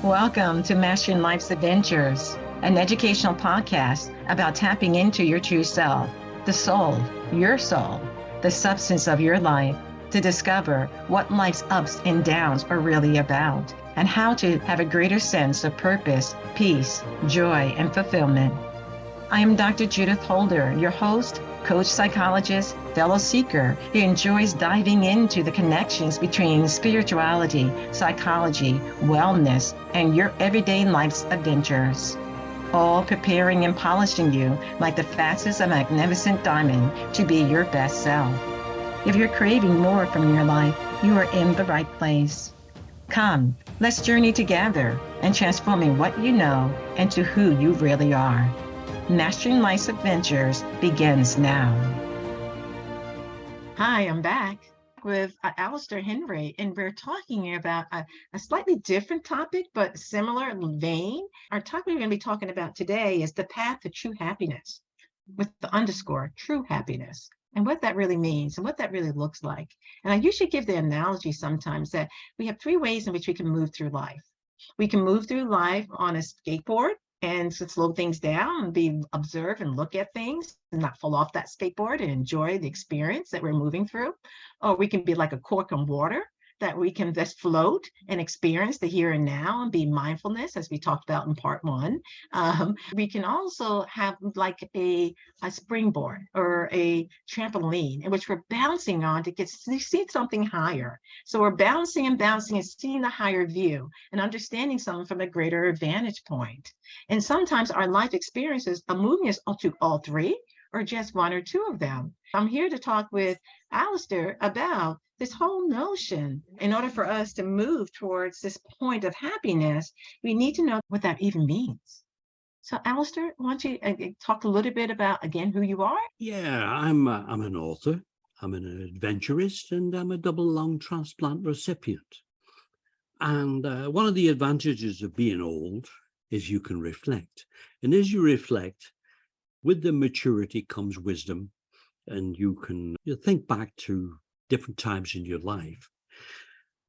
Welcome to Mastering Life's Adventures, an educational podcast about tapping into your true self, the soul, your soul, the substance of your life, to discover what life's ups and downs are really about, and how to have a greater sense of purpose, peace, joy, and fulfillment. I am Dr. Judith Holder, your host, coach, psychologist, fellow seeker who enjoys diving into the connections between spirituality, psychology, wellness, and your everyday life's adventures. All preparing and polishing you like the facets of a magnificent diamond to be your best self. If you're craving more from your life, you are in the right place. Come, let's journey together and transforming what you know into who you really are. Mastering Life's Adventures begins now. Hi, I'm back with Alastair Henry, and we're talking about a slightly different topic, but similar vein. Our topic we're going to be talking about today is the path to true happiness, with the underscore, true happiness, and what that really means and what that really looks like. And I usually give the analogy sometimes that we have three ways in which we can move through life. We can move through life on a skateboard, and to slow things down and observe and look at things and not fall off that skateboard and enjoy the experience that we're moving through. Or we can be like a cork in water, that we can just float and experience the here and now and be mindfulness, as we talked about in part one. We can also have like a springboard or a trampoline in which we're bouncing on to see something higher. So we're bouncing and seeing the higher view and understanding something from a greater vantage point. And sometimes our life experiences are moving us to all three or just one or two of them. I'm here to talk with Alastair about this whole notion. In order for us to move towards this point of happiness, we need to know what that even means. So, Alastair, why don't you talk a little bit about, again, who you are? Yeah, I'm an author, I'm an adventurist, and I'm a double lung transplant recipient. And one of the advantages of being old is you can reflect. And as you reflect, with the maturity comes wisdom, and you think back to different times in your life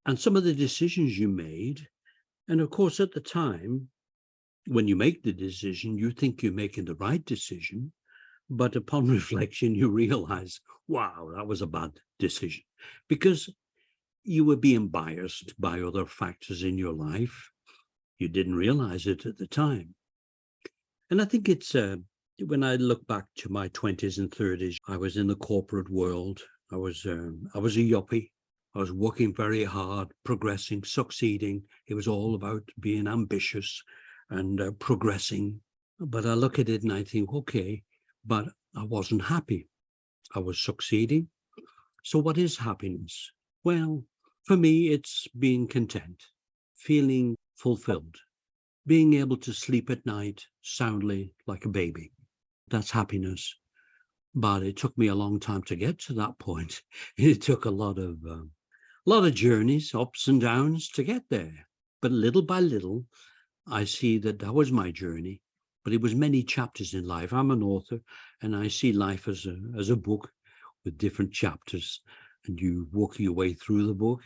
and some of the decisions you made. And of course, at the time, when you make the decision, you think you're making the right decision. But upon reflection, you realize, wow, that was a bad decision, because you were being biased by other factors in your life. You didn't realize it at the time. And I think it's when I look back to my 20s and 30s, I was in the corporate world. I was a yuppie. I was working very hard, progressing, succeeding. It was all about being ambitious and progressing. But I look at it and I think, okay, but I wasn't happy. I was succeeding. So what is happiness? Well, for me, it's being content, feeling fulfilled, being able to sleep at night soundly like a baby. That's happiness. But it took me a long time to get to that point. It took a lot of journeys, ups and downs to get there. But little by little, I see that was my journey. But it was many chapters in life. I'm an author, and I see life as a book with different chapters. And you walk your way through the book,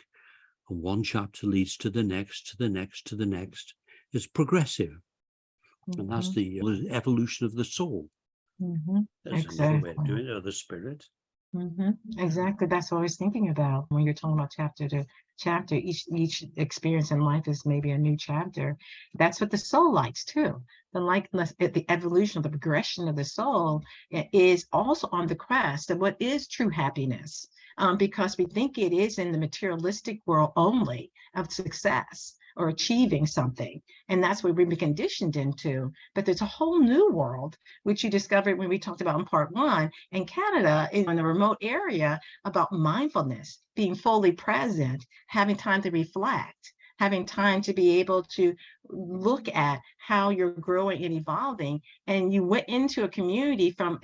and one chapter leads to the next, to the next, to the next. It's progressive. Mm-hmm. And that's the evolution of the soul. Mm-hmm. That's exactly. Another way of doing it, or the spirit. Mm-hmm. Exactly. That's what I was thinking about when you're talking about chapter to chapter. Each experience in life is maybe a new chapter. That's what the soul likes too. The evolution of the progression of the soul is also on the crest of what is true happiness, because we think it is in the materialistic world only of success or achieving something. And that's what we've been conditioned into. But there's a whole new world, which you discovered when we talked about in part one, in Canada, in a remote area, about mindfulness, being fully present, having time to reflect, having time to be able to look at how you're growing and evolving. And you went into a community from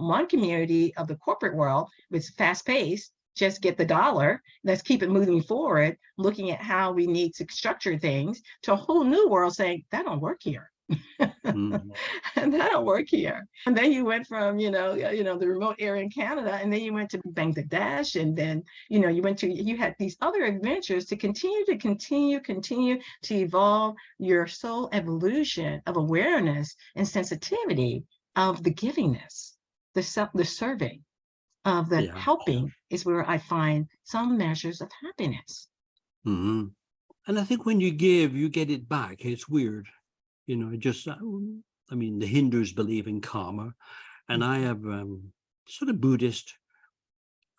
one community of the corporate world, which is fast-paced, just get the dollar, let's keep it moving forward, looking at how we need to structure things, to a whole new world saying, that don't work here. Mm. And that'll work here. And then you went from, the remote area in Canada, and then you went to Bangladesh, and then, you had these other adventures to continue to evolve your soul evolution of awareness and sensitivity of the givingness, the serving, of the Yeah. helping is where I find some measures of happiness. Hmm. And I think when you give, you get it back. It's weird. I mean, the Hindus believe in karma, and I have sort of Buddhist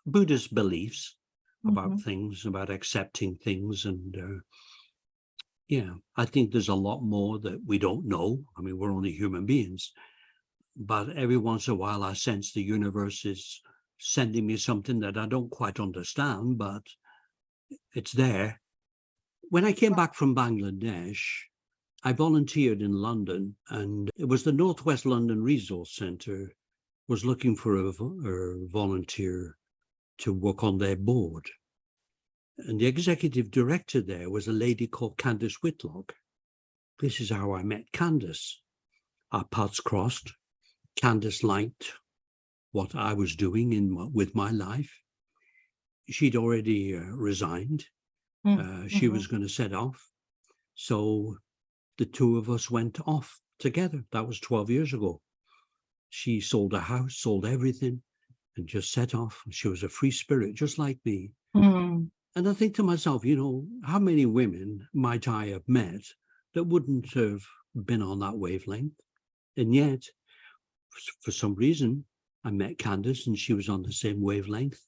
beliefs about Mhm. things, about accepting things. And yeah, I think there's a lot more that we don't know. I mean, we're only human beings, but every once in a while, I sense the universe is sending me something that I don't quite understand, but it's there. When I came back from Bangladesh, I volunteered in London, and it was the Northwest London Resource Centre was looking for a volunteer to work on their board. And the executive director there was a lady called Candice Whitlock. This is how I met Candice. Our paths crossed. Candice liked what I was doing with my life. She'd already resigned. She was Mhm. going to set off. So the two of us went off together. That was 12 years ago. She sold a house, sold everything, and just set off. She was a free spirit, just like me. Mhm. And I think to myself, how many women might I have met that wouldn't have been on that wavelength? And yet, for some reason, I met Candice and she was on the same wavelength.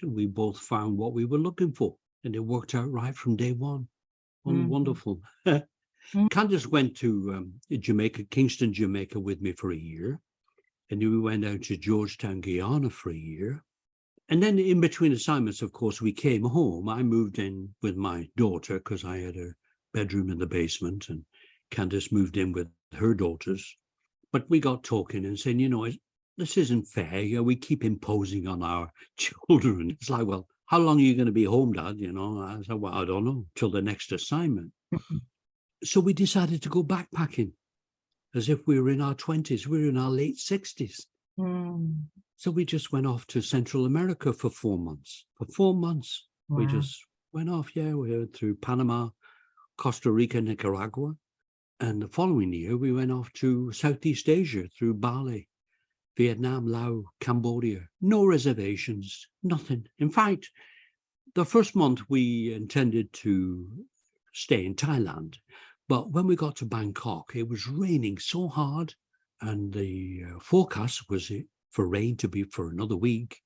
We both found what we were looking for, and it worked out right from day one. Mhm. Wonderful. Mhm. Candice went to Jamaica, Kingston, Jamaica with me for a year. And then we went out to Georgetown, Guyana for a year. And then in between assignments, of course, we came home. I moved in with my daughter because I had a bedroom in the basement, and Candice moved in with her daughters. But we got talking and saying, this isn't fair. We keep imposing on our children. It's like, well, how long are you going to be home, Dad? I said, well, I don't know, till the next assignment. So we decided to go backpacking as if we were in our 20s. We were in our late 60s. Mhm. So we just went off to Central America for 4 months. For 4 months, we Wow. just went off. Yeah, we went through Panama, Costa Rica, Nicaragua. And the following year, we went off to Southeast Asia through Bali, Vietnam, Laos, Cambodia. No reservations, nothing. In fact, the first month we intended to stay in Thailand. But when we got to Bangkok, it was raining so hard, and the forecast was for rain to be for another week.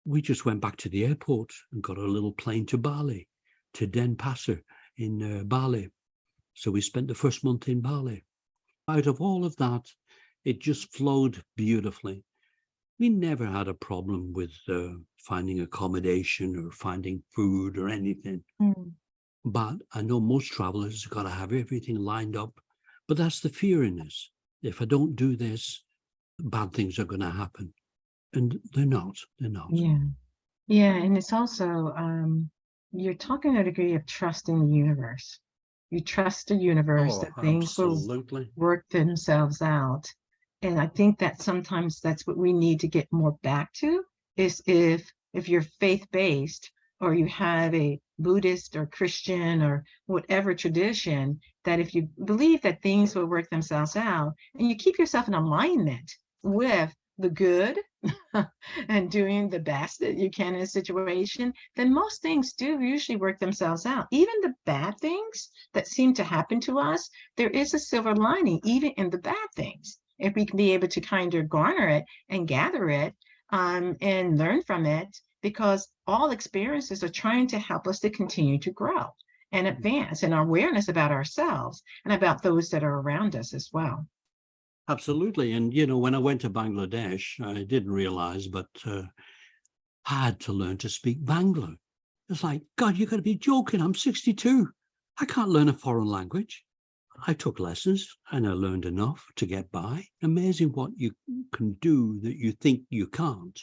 We just went back to the airport and got a little plane to Bali, to Denpasar in Bali. So we spent the first month in Bali. Out of all of that, it just flowed beautifully. We never had a problem with finding accommodation or finding food or anything. Mhm. But I know most travelers got to have everything lined up. But that's the fear in this. If I don't do this, bad things are going to happen. And they're not. They're not. Yeah. Yeah. And it's also, you're talking a degree of trust in the universe. You trust the universe Oh, that things will absolutely. work themselves out. And I think that sometimes that's what we need to get more back to is if you're faith-based or you have a Buddhist or Christian or whatever tradition, that if you believe that things will work themselves out and you keep yourself in alignment with the good and doing the best that you can in a situation, then most things do usually work themselves out. Even the bad things that seem to happen to us, there is a silver lining, even in the bad things. If we can be able to kind of garner it and gather it and learn from it, because all experiences are trying to help us to continue to grow and advance in our awareness about ourselves and about those that are around us as well. Absolutely. And, when I went to Bangladesh, I didn't realize, but I had to learn to speak Bangla. It's like, God, you got to be joking. I'm 62. I can't learn a foreign language. I took lessons and I learned enough to get by. Amazing what you can do that you think you can't.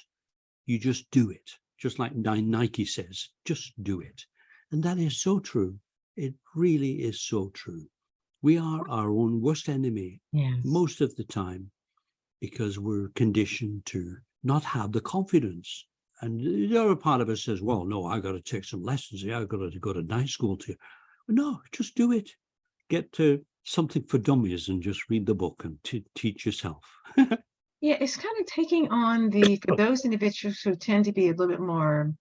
You just do it. Just like Nike says, just do it. And that is so true. It really is so true. We are our own worst enemy Yes. most of the time because we're conditioned to not have the confidence. And the other part of us says, well, no, I got to take some lessons here. I got to go to night school to. No, just do it. Get to something for dummies and just read the book and teach yourself. Yeah, it's kind of taking on for those individuals who tend to be a little bit more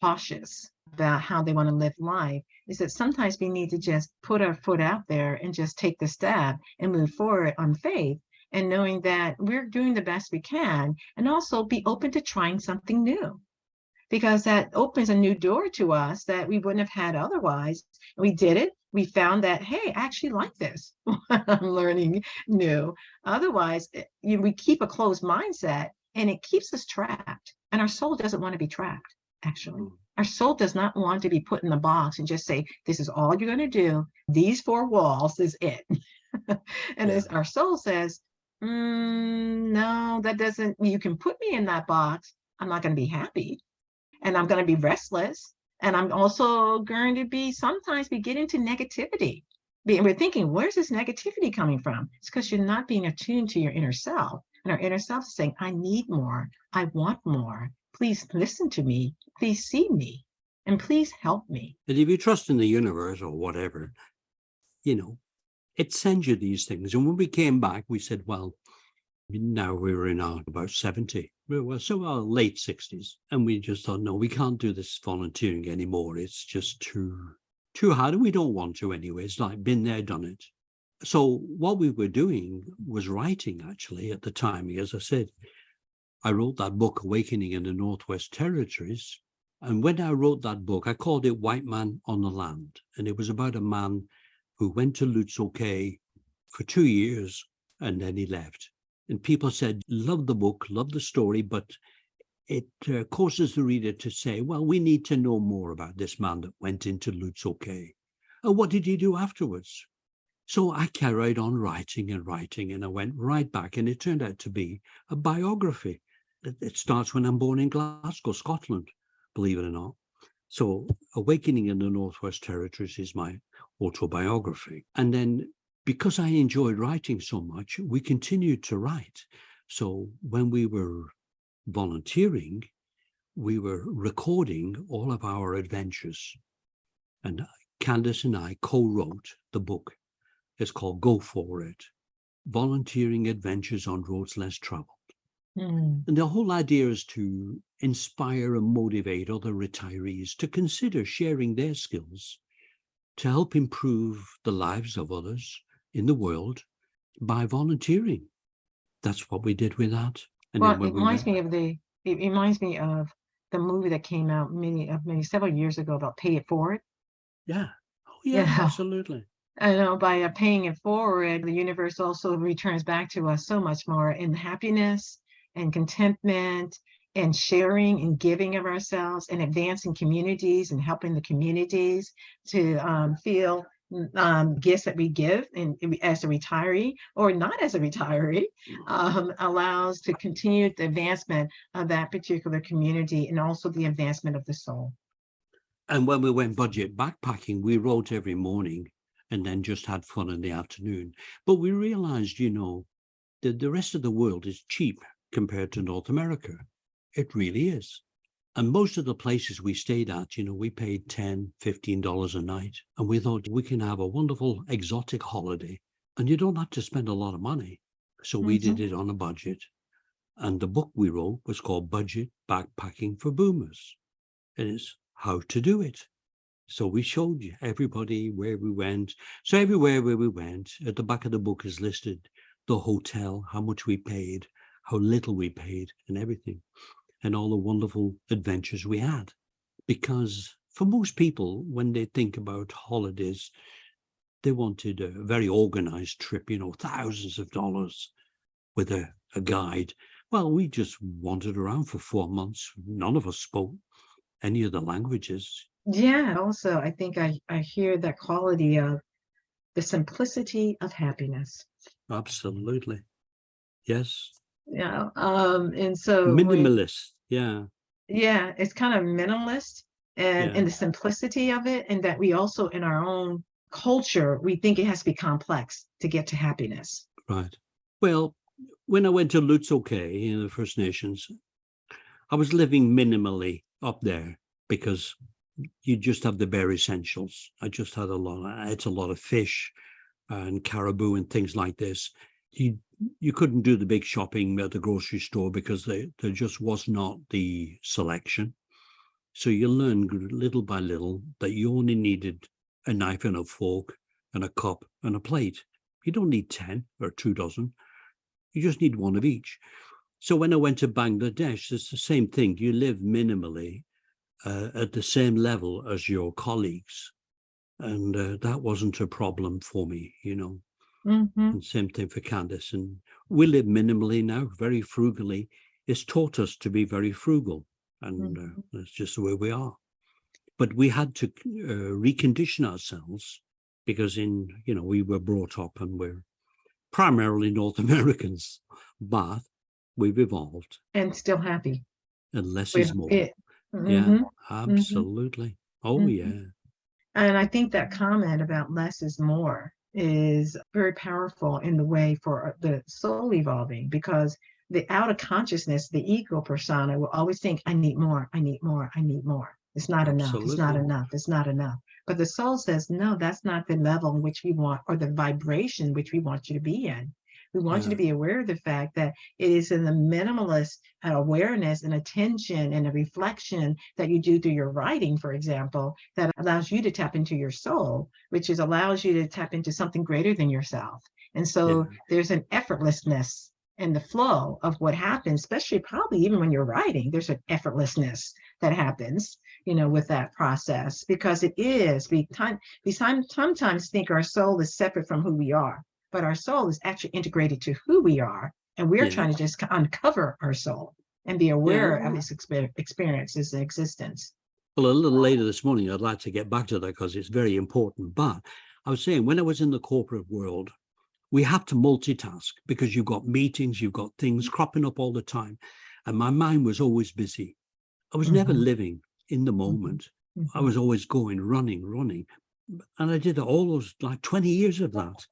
cautious about how they want to live life, is that sometimes we need to just put our foot out there and just take the step and move forward on faith and knowing that we're doing the best we can and also be open to trying something new because that opens a new door to us that we wouldn't have had otherwise. We did it. We found that, hey, I actually like this. I'm learning new. Otherwise, we keep a closed mindset and it keeps us trapped. And our soul doesn't want to be trapped, actually. Our soul does not want to be put in the box and just say, this is all you're going to do. These four walls is it. And as our soul says, no, that doesn't, you can put me in that box. I'm not going to be happy and I'm going to be restless. And I'm also going to be sometimes we get into negativity. And we're thinking, where's this negativity coming from? It's because you're not being attuned to your inner self. And our inner self is saying, I need more. I want more. Please listen to me. Please see me. And please help me. And if you trust in the universe or whatever, it sends you these things. And when we came back, we said, well, now we were in our about 70. We were so our late 60s. And we just thought, no, we can't do this volunteering anymore. It's just too hard. And we don't want to anyway. It's like been there, done it. So what we were doing was writing, actually, at the time. As I said, I wrote that book, Awakening in the Northwest Territories. And when I wrote that book, I called it White Man on the Land. And it was about a man who went to Lutzow for 2 years and then he left. And people said, love the book, love the story, but it causes the reader to say, well, we need to know more about this man that went into Lutzow. And what did he do afterwards? So I carried on writing and writing, and I went right back, and it turned out to be a biography. It starts when I'm born in Glasgow, Scotland, believe it or not. So Awakening in the Northwest Territories is my autobiography. And then because I enjoyed writing so much, we continued to write. So when we were volunteering, we were recording all of our adventures. And Candace and I co-wrote the book. It's called Go For It, Volunteering Adventures on Roads Less Traveled. And the whole idea is to inspire and motivate other retirees to consider sharing their skills to help improve the lives of others in the world by volunteering. That's what we did with that. And well, it reminds me of the movie that came out maybe several years ago about Pay It Forward. Yeah. Oh, yeah, absolutely. I know by paying it forward, the universe also returns back to us so much more in happiness and contentment and sharing and giving of ourselves and advancing communities and helping the communities to feel gifts that we give and as a retiree or not as a retiree allows to continue the advancement of that particular community and also the advancement of the soul. And when we went budget backpacking, we wrote every morning and then just had fun in the afternoon. But we realized, that the rest of the world is cheap compared to North America. It really is. And most of the places we stayed at, we paid $10, $15 a night. And we thought we can have a wonderful exotic holiday and you don't have to spend a lot of money. So we did it on a budget. And the book we wrote was called Budget Backpacking for Boomers. And it's how to do it. So we showed everybody where we went. So everywhere where we went, at the back of the book is listed the hotel, how much we paid, how little we paid, and everything, and all the wonderful adventures we had. Because for most people, when they think about holidays, they wanted a very organized trip, thousands of dollars with a guide. Well, we just wandered around for 4 months. None of us spoke any of the languages. Yeah, also, I think I hear that quality of the simplicity of happiness. Absolutely. Yes. Yeah. And so minimalist. Yeah. Yeah, it's kind of minimalist and the simplicity of it, and that we also in our own culture, we think it has to be complex to get to happiness. Right. Well, when I went to Lutzoke in the First Nations, I was living minimally up there because you just have the bare essentials. I ate a lot of fish and caribou and things like this. You couldn't do the big shopping at the grocery store because there just was not the selection. So you learn little by little that you only needed a knife and a fork and a cup and a plate. You don't need 10 or 2 dozen. You just need one of each. So when I went to Bangladesh, it's the same thing. You live minimally at the same level as your colleagues. And that wasn't a problem for me, you know. Mm-hmm. And same thing for Candice. And we live minimally now, very frugally. It's taught us to be very frugal. And that's just the way we are. But we had to recondition ourselves because we were brought up and we're primarily North Americans, but we've evolved. And still happy. And less With is more. it. Yeah, Mm-hmm. absolutely. Oh, Mm-hmm. yeah. And I think that comment about less is more is very powerful in the way for the soul evolving, because the outer consciousness, the ego persona, will always think, I need more, I need more, I need more. It's not enough, it's not Absolutely. enough, it's not enough. But the soul says, no, that's not the level in which we want, or the vibration which we want you to be in. We want you to be aware of the fact that it is in the minimalist awareness and attention and a reflection that you do through your writing, for example, that allows you to tap into your soul, which is allows you to tap into something greater than yourself. And so there's an effortlessness in the flow of what happens, especially probably even when you're writing, there's an effortlessness that happens, with that process, because it is, we sometimes think our soul is separate from who we are, but our soul is actually integrated to who we are. And we're trying to just uncover our soul and be aware of its experiences and existence. Well, a little later this morning, I'd like to get back to that because it's very important. But I was saying, when I was in the corporate world, we have to multitask because you've got meetings, you've got things cropping up all the time. And my mind was always busy. I was never living in the moment. I was always going, running. And I did all those, like 20 years of that.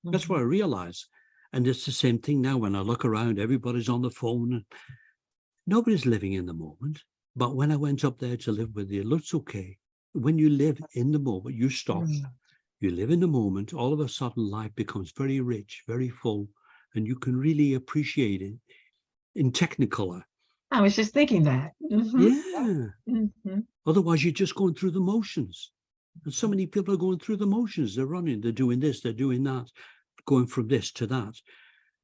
That's what I realized. And it's the same thing now when I look around, everybody's on the phone. Nobody's living in the moment. But when I went up there to live with the Lutzoke, when you live in the moment, you stop. You live in the moment, all of a sudden life becomes very rich, very full, and you can really appreciate it in technicolor. I was just thinking that. Yeah. Otherwise, you're just going through the motions. And so many people are going through the motions. They're running, they're doing this, they're doing that, going from this to that.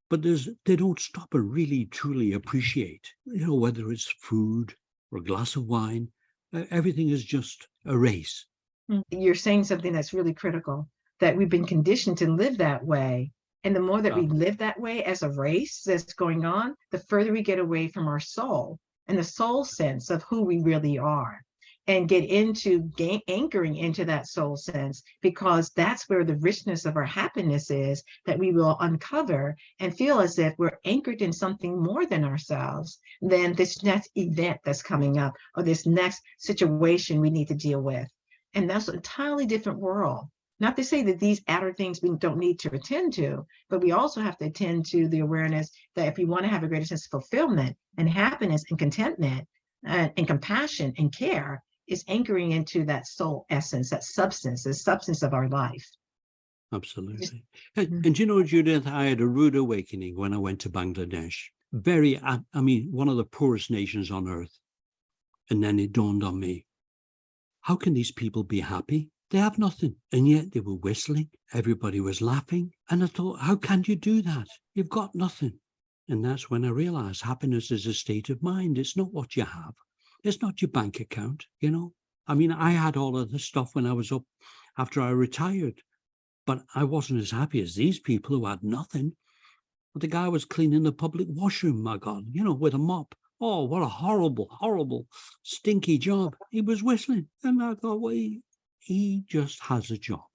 But they don't stop and really, truly appreciate, whether it's food or a glass of wine. Everything is just a race. You're saying something that's really critical, that we've been conditioned to live that way. And the more that we live that way as a race that's going on, the further we get away from our soul and the soul sense of who we really are, and get into anchoring into that soul sense, because that's where the richness of our happiness is, that we will uncover and feel as if we're anchored in something more than ourselves, than this next event that's coming up or this next situation we need to deal with. And that's an entirely different world. Not to say that these outer things we don't need to attend to, but we also have to attend to the awareness that if we want to have a greater sense of fulfillment and happiness and contentment and compassion and care, is anchoring into that soul essence, that substance, the substance of our life. Absolutely. And Judith, I had a rude awakening when I went to Bangladesh. One of the poorest nations on earth. And then it dawned on me, how can these people be happy? They have nothing. And yet they were whistling. Everybody was laughing. And I thought, how can you do that? You've got nothing. And that's when I realized happiness is a state of mind. It's not what you have. It's not your bank account, I had all of this stuff when I was up after I retired, but I wasn't as happy as these people who had nothing. But the guy was cleaning the public washroom, my God, with a mop. Oh, what a horrible, horrible, stinky job. He was whistling. And I thought, well, he just has a job.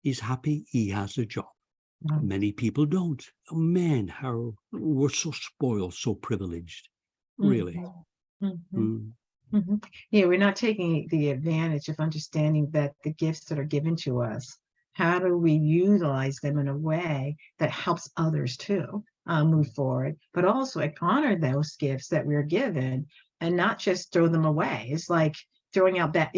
He's happy. He has a job. Many people don't. Man, how we're so spoiled, so privileged, really. Yeah, we're not taking the advantage of understanding that the gifts that are given to us How do we utilize them in a way that helps others too move forward, but also honor those gifts that we're given and not just throw them away? It's like throwing out that,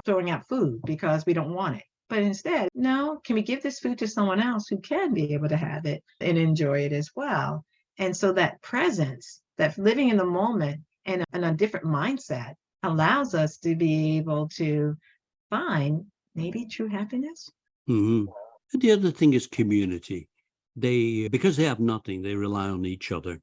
throwing out food because we don't want it. But instead, no, can we give this food to someone else who can be able to have it and enjoy it as well? And so that presence, that living in the moment and a different mindset allows us to be able to find maybe true happiness. Mhm. And the other thing is community. Because they have nothing, they rely on each other.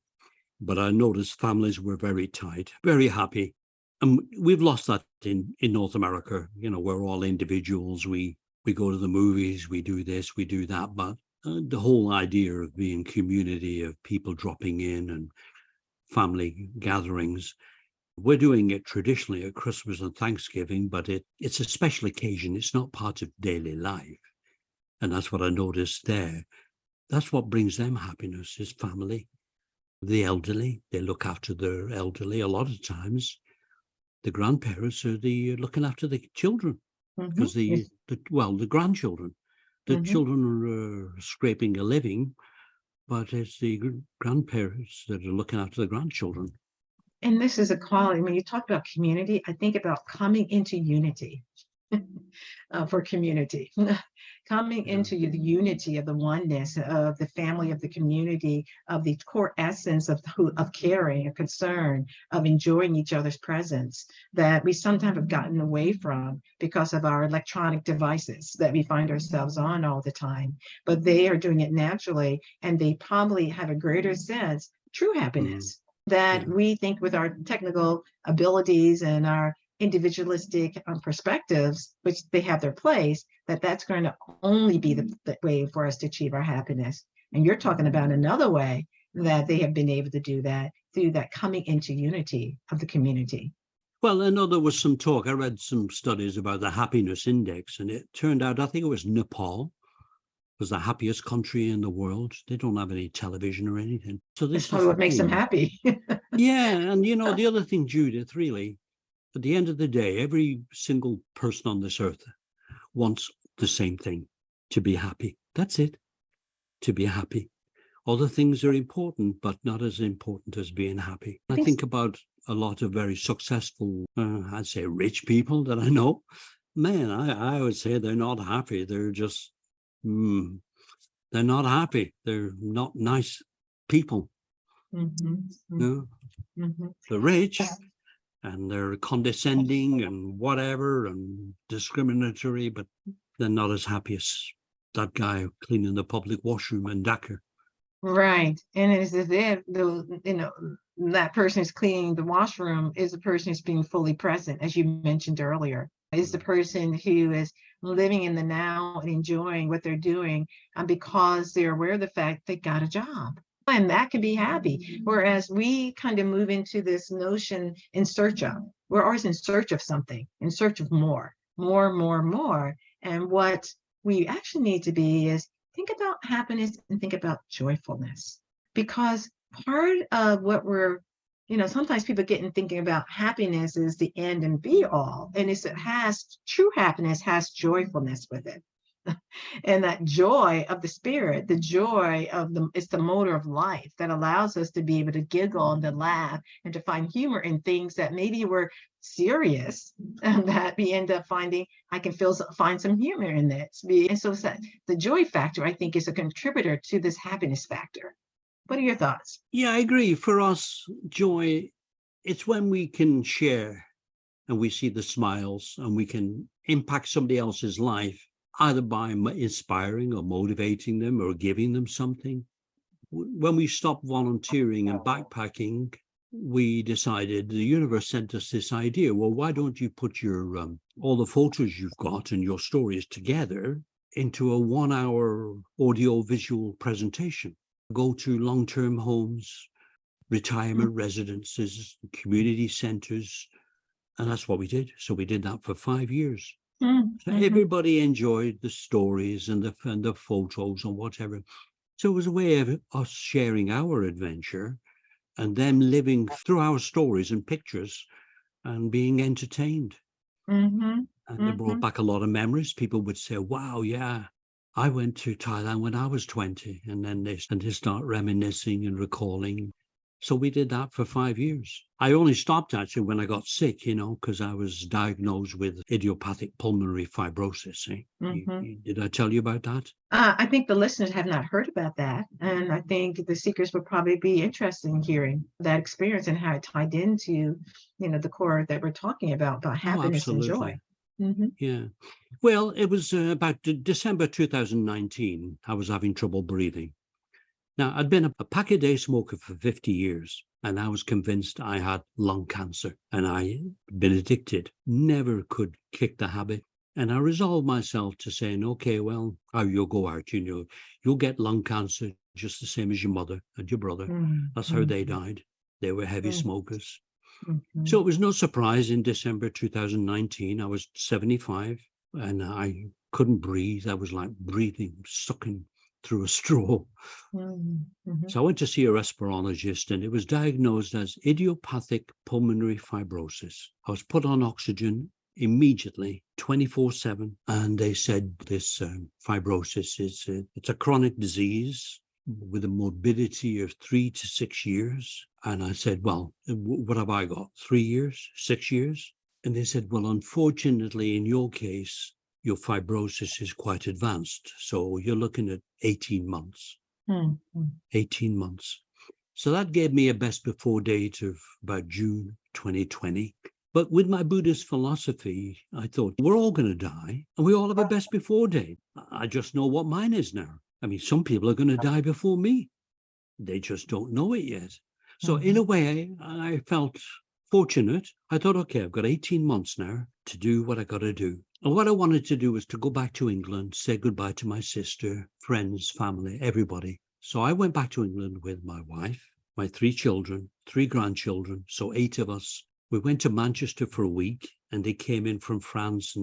But I noticed families were very tight, very happy. And we've lost that in North America. We're all individuals. We go to the movies, we do this, we do that. But the whole idea of being community, of people dropping in and family gatherings, we're doing it traditionally at Christmas and Thanksgiving, but it's a special occasion. It's not part of daily life. And that's what I noticed there. That's what brings them happiness, is family. The elderly, they look after their elderly. A lot of times, the grandparents are looking after the children, because Yes. the grandchildren, the Mhm. children are scraping a living, but it's the grandparents that are looking after the grandchildren. And this is a calling. When you talk about community, I think about coming into unity for community, coming Yeah. into the unity of the oneness of the family, of the community, of the core essence of caring, of concern, of enjoying each other's presence that we sometimes have gotten away from because of our electronic devices that we find ourselves on all the time. But they are doing it naturally, and they probably have a greater sense, true Mhm. happiness that Yeah. we think with our technical abilities and our individualistic perspectives, which they have their place, that's going to only be the way for us to achieve our happiness. And you're talking about another way that they have been able to do that through that coming into unity of the community. Well, I know there was some talk. I read some studies about the happiness index, and it turned out, I think it was Nepal was the happiest country in the world. They don't have any television or anything. So That's this probably is the what makes them thing. happy. Yeah. And the other thing, Judith, really, at the end of the day, every single person on this earth wants the same thing: to be happy. That's it. To be happy. Other things are important, but not as important as being happy. I I think think about a lot of very successful, I'd say rich people that I know. Man, I would say they're not happy. They're just, mm, they're not happy. They're not nice people. mhm, You mhm, know? mhm. They're rich and they're condescending and whatever and discriminatory, but they're not as happy as that guy cleaning the public washroom in Dhaka. Right. And it's as if that person is cleaning the washroom is the person who's being fully present, as you mentioned earlier. Is the person who is living in the now and enjoying what they're doing because they're aware of the fact they got a job. And that can be happy. Whereas we kind of move into this notion in search of, we're always in search of something, in search of more, more, more, more. And what we actually need to be is think about happiness and think about joyfulness. Because part of what sometimes people get in thinking about happiness is the end and be all. And it has true happiness has joyfulness with it. And that joy of the spirit, the joy of it's the motor of life that allows us to be able to giggle and to laugh and to find humor in things that maybe were serious and that we end up finding I can find some humor in this. And so the joy factor, I think, is a contributor to this happiness factor. What are your thoughts? Yeah, I agree. For us, joy, it's when we can share and we see the smiles and we can impact somebody else's life, either by inspiring or motivating them or giving them something. When we stopped volunteering and backpacking, we decided the universe sent us this idea. Well, why don't you put your all the photos you've got and your stories together into a 1 hour audio visual presentation? Go to long-term homes, retirement residences, community centers, and that's what we did. So we did that for 5 years. So Mm-hmm. everybody enjoyed the stories and the photos and whatever. So it was a way of us sharing our adventure and them living through our stories and pictures and being entertained. Mm-hmm. And it brought Mm-hmm. back a lot of memories. People would say, wow, yeah, I went to Thailand when I was 20, and then they start reminiscing and recalling. So we did that for 5 years. I only stopped actually when I got sick, because I was diagnosed with idiopathic pulmonary fibrosis. Hmm. Did I tell you about that? I think the listeners have not heard about that. And I think the seekers would probably be interested in hearing that experience and how it tied into, the core that we're talking about Oh, happiness and joy. absolutely. Hmm. Yeah. Well, it was about December 2019. I was having trouble breathing. Now, I'd been a pack-a-day smoker for 50 years, and I was convinced I had lung cancer, and I'd been addicted, never could kick the habit. And I resolved myself to saying, okay, well, you'll go out, you'll get lung cancer just the same as your mother and your brother. That's how they Hmm. died. They were heavy smokers. Hmm. So it was no surprise in December 2019, I was 75 and I couldn't breathe. I was like breathing, sucking through a straw. Hmm. So I went to see a respirologist and it was diagnosed as idiopathic pulmonary fibrosis. I was put on oxygen immediately, 24/7. And they said this fibrosis it's a chronic disease with a morbidity of 3 to 6 years. And I said, well, what have I got? 3 years, 6 years? And they said, well, unfortunately, in your case, your fibrosis is quite advanced. So you're looking at 18 months. Hmm. 18 months. So that gave me a best before date of about June 2020. But with my Buddhist philosophy, I thought we're all going to die and we all have a best before date. I just know what mine is now. I mean, some people are going to die before me. They just don't know it yet. So in Hmm. a way, I felt fortunate. I thought, okay, I've got 18 months now to do what I got to do. And what I wanted to do was to go back to England, say goodbye to my sister, friends, family, everybody. So I went back to England with my wife, my 3 children, 3 grandchildren, so 8 of us. We went to Manchester for a week and they came in from France.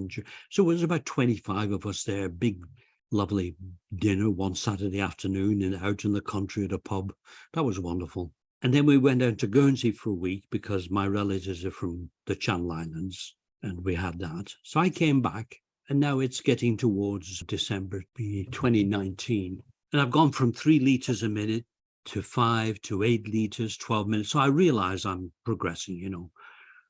So it was about 25 of us there, big, lovely dinner one Saturday afternoon and out in the country at a pub. That was wonderful. And then we went down to Guernsey for a week because my relatives are from the Channel Islands and we had that. So I came back and now it's getting towards December 2019. And I've gone from 3 litres a minute to 5 to 8 litres, 12 minutes. So I realize I'm progressing,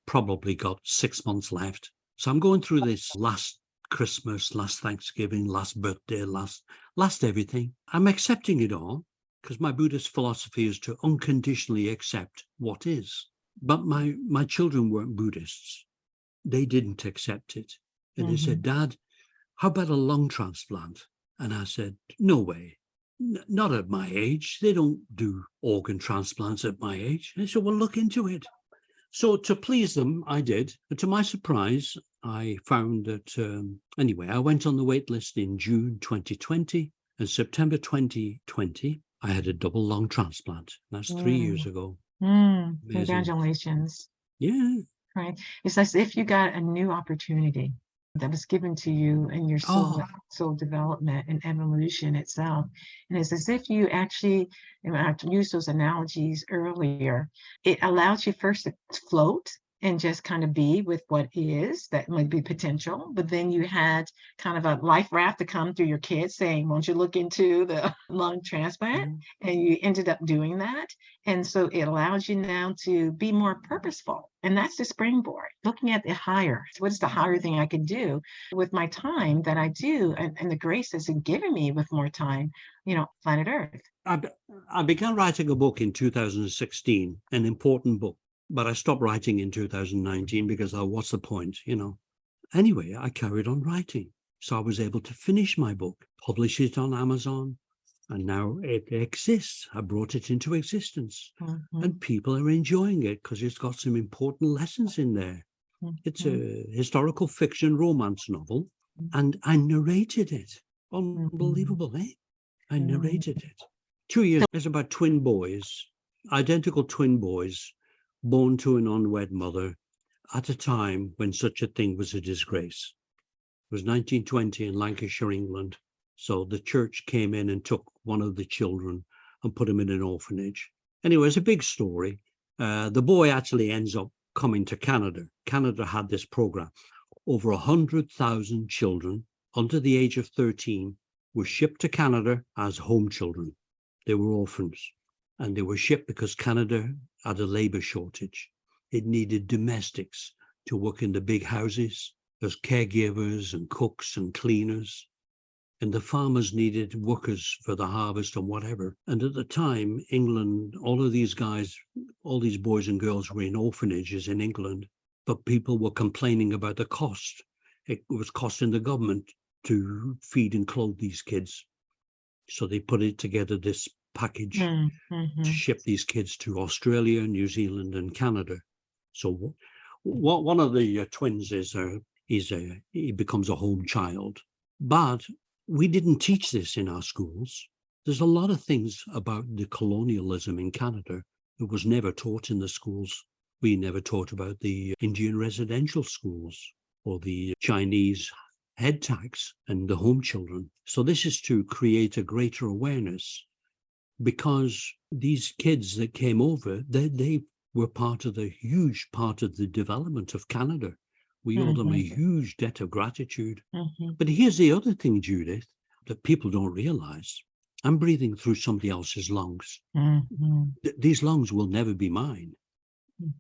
probably got 6 months left. So I'm going through this last Christmas, last Thanksgiving, last birthday, last everything. I'm accepting it all because my Buddhist philosophy is to unconditionally accept what is. But my children weren't Buddhists. They didn't accept it. And they said, Hmm. Dad, how about a lung transplant? And I said, no way. Not at my age. They don't do organ transplants at my age. They said, well, look into it. So to please them, I did. But to my surprise, I found that, anyway, I went on the wait list in June 2020 and September 2020, I had a double lung transplant. That's 3 years ago. Amazing. Congratulations. Yeah. Right. It's as if you got a new opportunity that was given to you in your Oh, soul development and evolution itself. And it's as if you actually, and I used those analogies earlier, it allows you first to float and just kind of be with what is that might be potential. But then you had kind of a life raft to come through your kids saying, won't you look into the lung transplant? yeah. And you ended up doing that. And so it allows you now to be more purposeful. And that's the springboard, looking at the higher. So what is the higher thing I can do with my time that I do and the grace that's given me with more time, planet Earth? I, I began writing a book in 2016, an important book, but I stopped writing in 2019 because what's the point? Anyway, I carried on writing. So I was able to finish my book, publish it on Amazon, and now it exists. I brought it into existence. Mhm, And people are enjoying it because it's got some important lessons in there. It's mhm, a historical fiction romance novel, and I narrated it. Unbelievable, eh? I mhm, narrated it. 2 years, there's about twin boys, identical twin boys, born to an unwed mother at a time when such a thing was a disgrace. It was 1920 in Lancashire, England. So the church came in and took one of the children and put him in an orphanage. Anyway, it's a big story. The boy actually ends up coming to Canada. Canada had this program. Over 100,000 children under the age of 13 were shipped to Canada as home children. They were orphans, and they were shipped because Canada had a labor shortage. It needed domestics to work in the big houses as caregivers and cooks and cleaners. And the farmers needed workers for the harvest and whatever. And at the time, England, all of these guys, all these boys and girls were in orphanages in England, but people were complaining about the cost. It was costing the government to feed and clothe these kids. So they put it together, this package, to ship these kids to Australia, New Zealand, and Canada. So one of the twins he becomes a home child. But we didn't teach this in our schools. There's a lot of things about the colonialism in Canada that was never taught in the schools. We never taught about the Indian residential schools or the Chinese head tax and the home children. So this is to create a greater awareness, because these kids that came over, they were huge part of the development of Canada. We owe them a huge debt of gratitude. But here's the other thing, Judith, that people don't realize. I'm breathing through somebody else's lungs. These lungs will never be mine.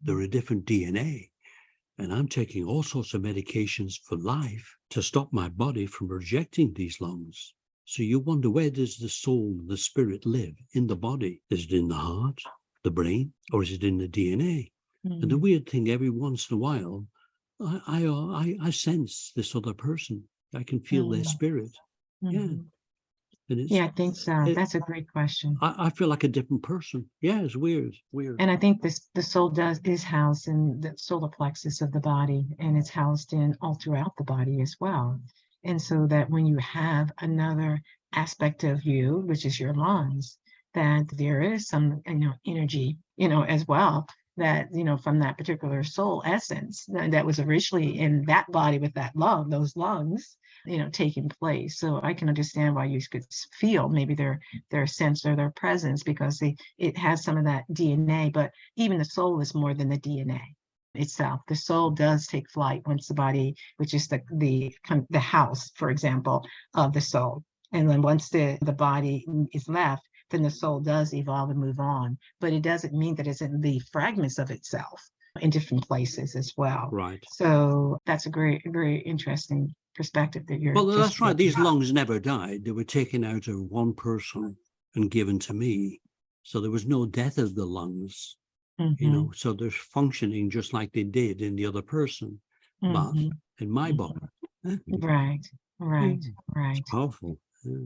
They're a different DNA. And I'm taking all sorts of medications for life to stop my body from rejecting these lungs. So you wonder, where does the soul, the spirit live in the body? Is it in the heart, the brain, or is it in the DNA? And the weird thing, every once in a while, I sense this other person. I can feel their spirit. Yeah. And Yeah, I think so. That's a great question. I feel like a different person. Yeah, it's weird. And I think the soul is housed in the solar plexus of the body, and it's housed in all throughout the body as well. And so that when you have another aspect of you, which is your lungs, that there is some, energy, as well, that, from that particular soul essence that was originally in that body with that lung, those lungs, taking place. So I can understand why you could feel maybe their sense or their presence, because it has some of that DNA. But even the soul is more than the DNA itself. The soul does take flight once the body, which is the house, for example, of the soul. And then once the body is left, then the soul does evolve and move on. But it doesn't mean that it's in the fragments of itself in different places as well. Right. So that's a very interesting perspective that you're. Well, that's right. These lungs never died. They were taken out of one person and given to me. So there was no death of the lungs, so they're functioning just like they did in the other person, but in my body. Right. It's powerful.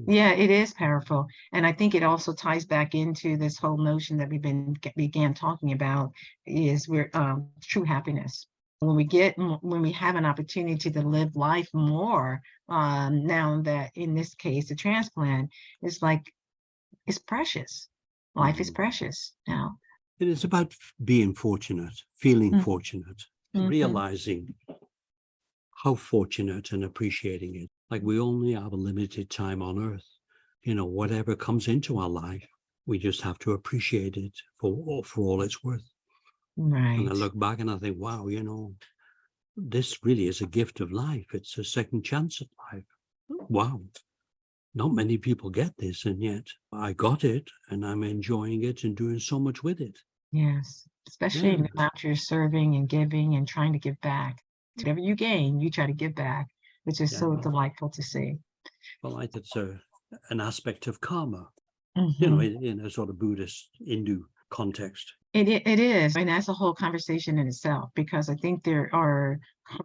Yeah, it is powerful. And I think it also ties back into this whole notion that we began talking about, is we're true happiness. When we have an opportunity to live life more, now that in this case, the transplant is it's precious. Life is precious now. It is about being fortunate, feeling fortunate, realizing how fortunate and appreciating it. Like, we only have a limited time on earth. Whatever comes into our life, we just have to appreciate it for all it's worth. Right. And I look back and I think, wow, this really is a gift of life. It's a second chance at life. Wow. Not many people get this, and yet I got it, and I'm enjoying it and doing so much with it. Yes, especially in the amount you're serving and giving and trying to give back. Whatever you gain, you try to give back, which is so delightful to see. Well, it's an aspect of karma, in a sort of Buddhist, Hindu context. It is, and that's a whole conversation in itself, because I think there are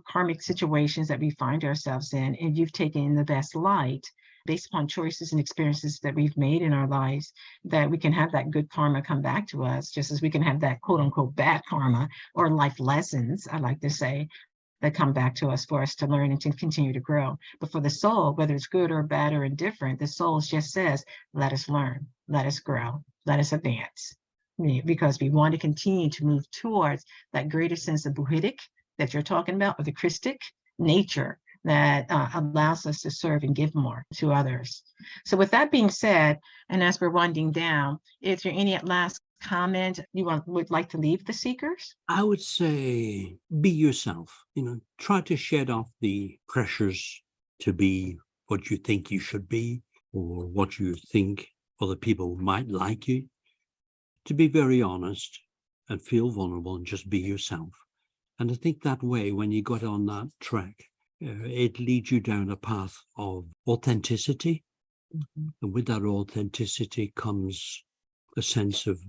karmic situations that we find ourselves in, and you've taken the best light based upon choices and experiences that we've made in our lives, that we can have that good karma come back to us, just as we can have that quote unquote bad karma or life lessons, I like to say, that come back to us for us to learn and to continue to grow. But for the soul, whether it's good or bad or indifferent, the soul just says, let us learn, let us grow, let us advance. Because we want to continue to move towards that greater sense of Buddhic that you're talking about, or the Christic nature that allows us to serve and give more to others. So with that being said, and as we're winding down, is there any last comment would like to leave the seekers? I would say be yourself. Try to shed off the pressures to be what you think you should be. or what you think other people might like you, to be very honest and feel vulnerable and just be yourself. And I think that way, when you got on that track, it leads you down a path of authenticity. Mm-hmm. And with that authenticity comes a sense of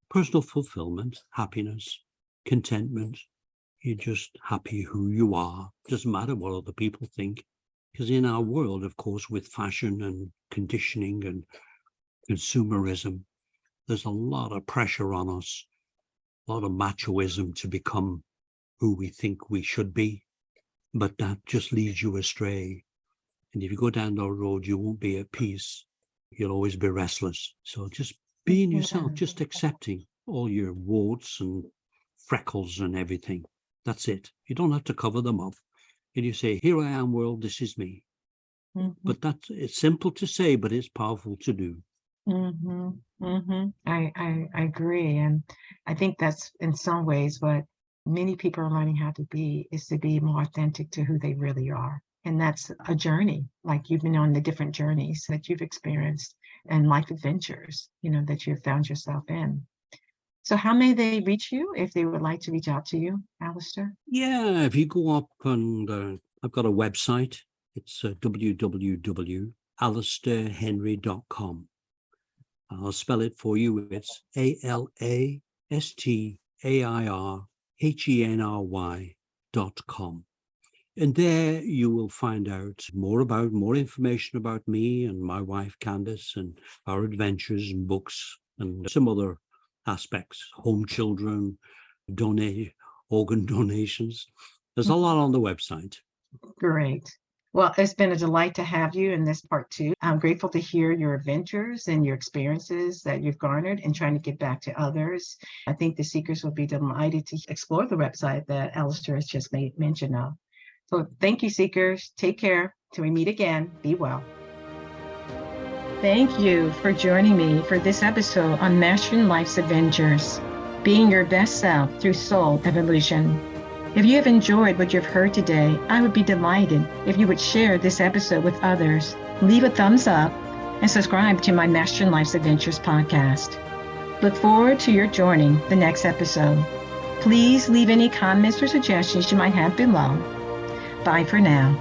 personal fulfillment, happiness, contentment. You're just happy who you are. Doesn't matter what other people think. Because in our world, of course, with fashion and conditioning and consumerism, there's a lot of pressure on us, a lot of machoism to become who we think we should be. But that just leads you astray. And if you go down that road, you won't be at peace. You'll always be restless. So just being yourself, just accepting all your warts and freckles and everything. That's it. You don't have to cover them up. And you say, here I am, world, this is me. Mm-hmm. But it's simple to say, but it's powerful to do. Mm-hmm. Mm-hmm. I agree. And I think that's in some ways what many people are learning how to be, is to be more authentic to who they really are. And that's a journey, like you've been on the different journeys that you've experienced and life adventures, that you've found yourself in. So how may they reach you if they would like to reach out to you, Alastair? Yeah, if you go up and I've got a website, it's www.alastairhenry.com. I'll spell it for you. It's ALASTAIRHENRY.com. And there you will find out more information about me and my wife, Candace, and our adventures and books and some other aspects, home children, organ donations. There's a lot on the website. Great. Well, it's been a delight to have you in this part 2. I'm grateful to hear your adventures and your experiences that you've garnered and trying to give back to others. I think the seekers will be delighted to explore the website that Alastair has just made mention of. So thank you, seekers. Take care. Till we meet again. Be well. Thank you for joining me for this episode on Mastering Life's Adventures, being your best self through soul evolution. If you have enjoyed what you've heard today, I would be delighted if you would share this episode with others, leave a thumbs up, and subscribe to my Mastering Life's Adventures podcast. Look forward to your joining the next episode. Please leave any comments or suggestions you might have below. Bye for now.